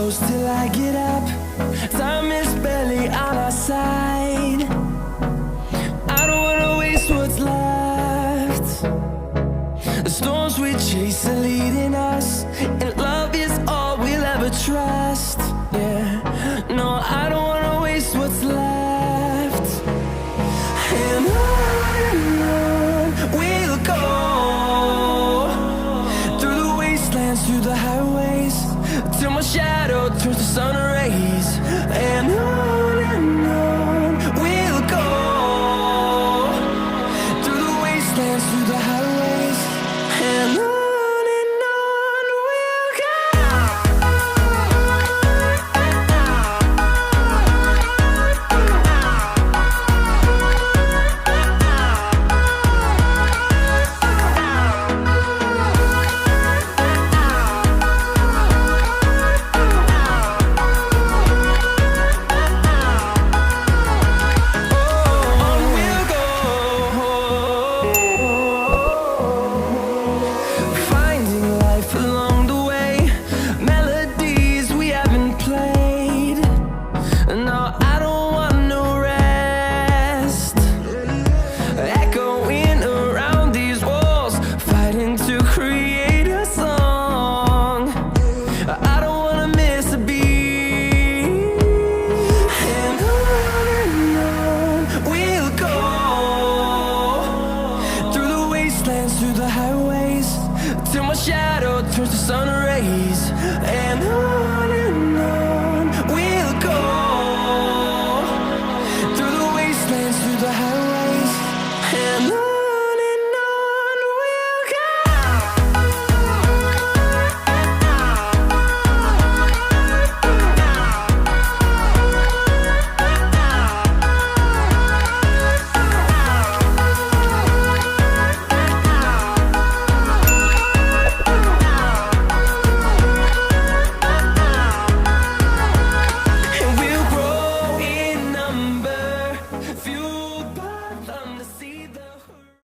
close till I get up. Time is barely on our side. I don't wanna waste what's left. The storms we chase are leading us, and love is all we'll ever trust. Yeah, no, I don't wanna waste what's left. And on we'll go, through the wastelands, through the highways, till my shadow turns to sun rays. And on we'll go, through the wastelands, through the highways, and on we'll go. Finding life along the way, melodies we haven't played. No, I